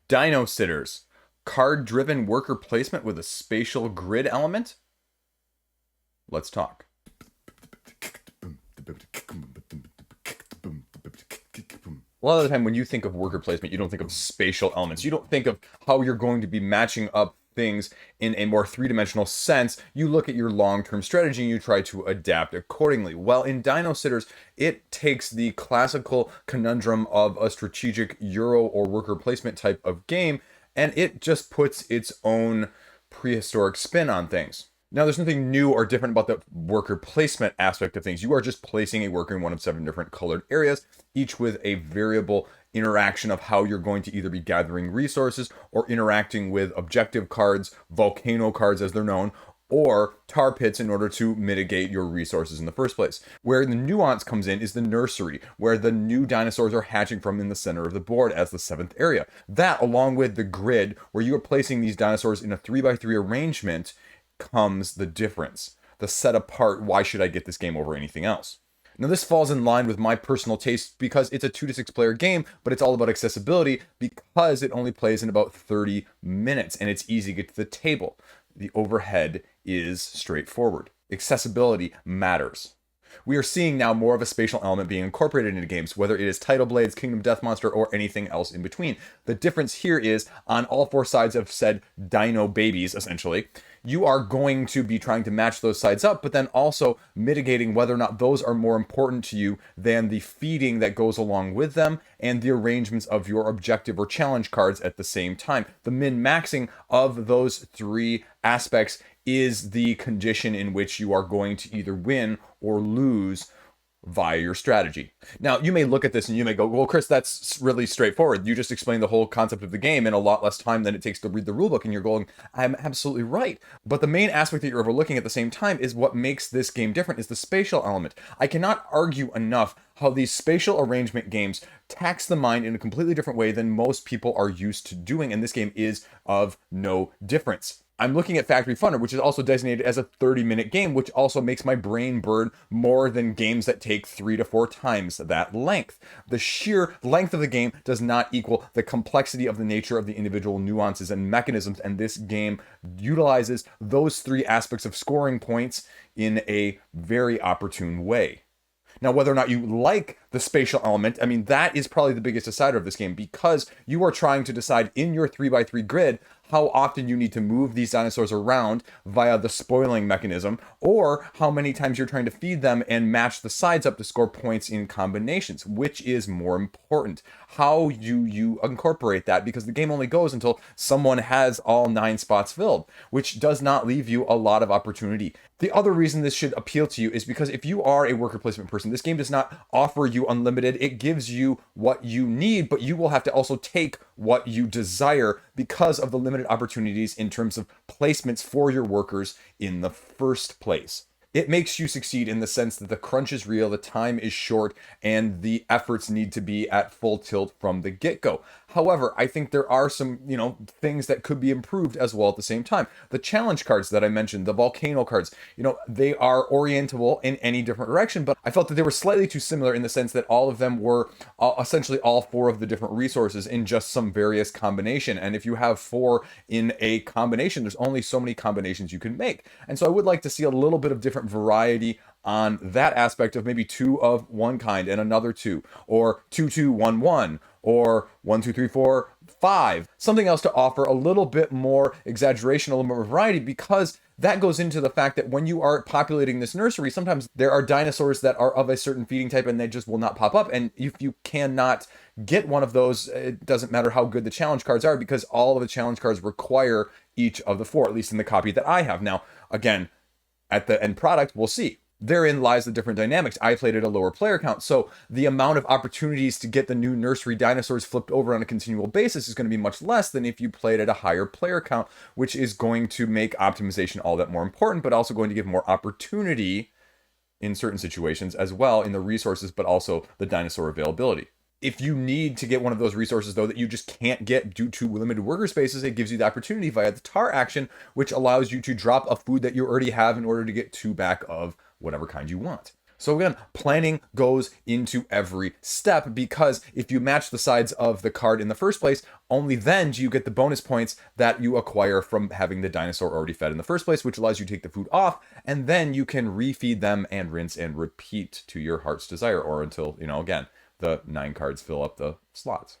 Dinositters, card-driven worker placement with a spatial grid element? Let's talk. A lot of the time when you think of worker placement, you don't think of spatial elements. You don't think of how you're going to be matching up things in a more three-dimensional sense. You look at your long-term strategy and you try to adapt accordingly. Well, in Dinositters, it takes the classical conundrum of a strategic Euro or worker placement type of game, and it just puts its own prehistoric spin on things. Now, there's nothing new or different about the worker placement aspect of things. You are just placing a worker in one of 7 different colored areas, each with a variable interaction of how you're going to either be gathering resources or interacting with objective cards, volcano cards as they're known, or tar pits in order to mitigate your resources in the first place. Where the nuance comes in is the nursery, where the new dinosaurs are hatching from in the center of the board as the 7th area. That, along with the grid, where you are placing these dinosaurs in a 3x3 arrangement, comes the difference. The set apart, why should I get this game over anything else? Now, this falls in line with my personal taste because it's a 2 to 6 player game, but it's all about accessibility because it only plays in about 30 minutes and it's easy to get to the table. The overhead is straightforward. Accessibility matters. We are seeing now more of a spatial element being incorporated into games, whether it is Title Blades, Kingdom Death Monster, or anything else in between. The difference here is, on all 4 sides of said dino babies, essentially, you are going to be trying to match those sides up, but then also mitigating whether or not those are more important to you than the feeding that goes along with them and the arrangements of your objective or challenge cards at the same time. The min-maxing of those 3 aspects is the condition in which you are going to either win or lose via your strategy. Now, you may look at this and you may go, well, Chris, that's really straightforward. You just explained the whole concept of the game in a lot less time than it takes to read the rulebook. And you're going, I'm absolutely right. But the main aspect that you're overlooking at the same time is what makes this game different is the spatial element. I cannot argue enough how these spatial arrangement games tax the mind in a completely different way than most people are used to doing. And this game is of no difference. I'm looking at Factory Thunder, which is also designated as a 30-minute game, which also makes my brain burn more than games that take 3 to 4 times that length. The sheer length of the game does not equal the complexity of the nature of the individual nuances and mechanisms, and this game utilizes those 3 aspects of scoring points in a very opportune way. Now, whether or not you like the spatial element, I mean, that is probably the biggest decider of this game because you are trying to decide in your 3x3 grid how often you need to move these dinosaurs around via the spoiling mechanism, or how many times you're trying to feed them and match the sides up to score points in combinations. Which is more important? How do you incorporate that? Because the game only goes until someone has all 9 spots filled, which does not leave you a lot of opportunity. The other reason this should appeal to you is because if you are a worker placement person, this game does not offer you unlimited. It gives you what you need, but you will have to also take what you desire because of the limited opportunities in terms of placements for your workers in the first place. It makes you succeed in the sense that the crunch is real, the time is short, and the efforts need to be at full tilt from the get-go. However, I think there are some, things that could be improved as well at the same time. The challenge cards that I mentioned, the volcano cards, they are orientable in any different direction, but I felt that they were slightly too similar in the sense that all of them were essentially all 4 of the different resources in just some various combination. And if you have 4 in a combination, there's only so many combinations you can make. And so I would like to see a little bit of different variety on that aspect of maybe 2 of one kind and another 2, or 2, 2, 1, 1, or 1, 2, 3, 4, 5. Something else to offer a little bit more exaggeration, a little more variety, because that goes into the fact that when you are populating this nursery, sometimes there are dinosaurs that are of a certain feeding type and they just will not pop up. And if you cannot get one of those, it doesn't matter how good the challenge cards are because all of the challenge cards require each of the 4, at least in the copy that I have. Now, again, at the end product, we'll see. Therein lies the different dynamics. I played at a lower player count, so the amount of opportunities to get the new nursery dinosaurs flipped over on a continual basis is going to be much less than if you played at a higher player count, which is going to make optimization all that more important, but also going to give more opportunity in certain situations as well in the resources, but also the dinosaur availability. If you need to get one of those resources, though, that you just can't get due to limited worker spaces, it gives you the opportunity via the tar action, which allows you to drop a food that you already have in order to get 2 back of whatever kind you want. So again, planning goes into every step, because if you match the sides of the card in the first place, only then do you get the bonus points that you acquire from having the dinosaur already fed in the first place, which allows you to take the food off, and then you can refeed them and rinse and repeat to your heart's desire, or until, again, the 9 cards fill up the slots.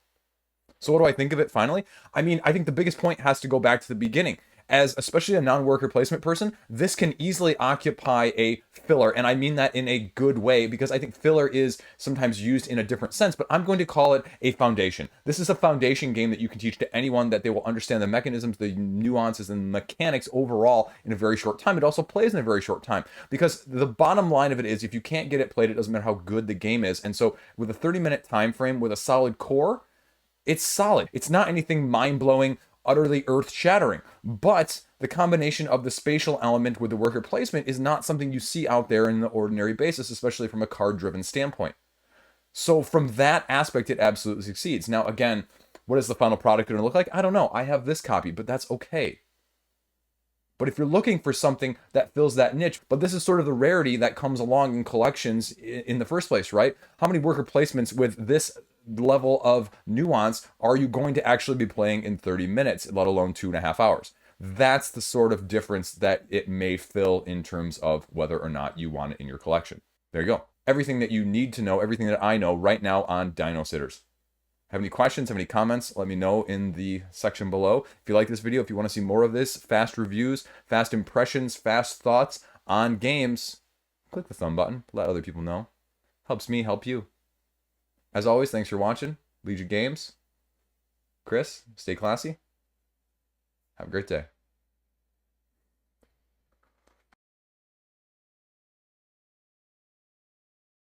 So what do I think of it finally? I mean, I think the biggest point has to go back to the beginning. As especially a non-worker placement person, this can easily occupy a filler, and I mean that in a good way, because I think filler is sometimes used in a different sense, but I'm going to call it a foundation. This is a foundation game that you can teach to anyone, that they will understand the mechanisms, the nuances, and mechanics overall in a very short time. It also plays in a very short time, because the bottom line of it is, if you can't get it played, it doesn't matter how good the game is. And so with a 30-minute time frame with a solid core, it's solid. It's not anything mind-blowing, utterly earth-shattering, but the combination of the spatial element with the worker placement is not something you see out there in the ordinary basis, especially from a card-driven standpoint. So from that aspect, it absolutely succeeds. Now, again, what is the final product going to look like? I don't know. I have this copy, but that's okay. But if you're looking for something that fills that niche, but this is sort of the rarity that comes along in collections in the first place, right? How many worker placements with this level of nuance are you going to actually be playing in 30 minutes, let alone 2.5 hours? That's the sort of difference that it may fill in terms of whether or not you want it in your collection. There you go. Everything that you need to know, everything that I know right now on Dinositters. Have any questions, have any comments, let me know in the section below. If you like this video, if you want to see more of this, fast reviews, fast impressions, fast thoughts on games, click the thumb button, let other people know. Helps me help you. As always, thanks for watching. Liege Games. Chris, stay classy. Have a great day.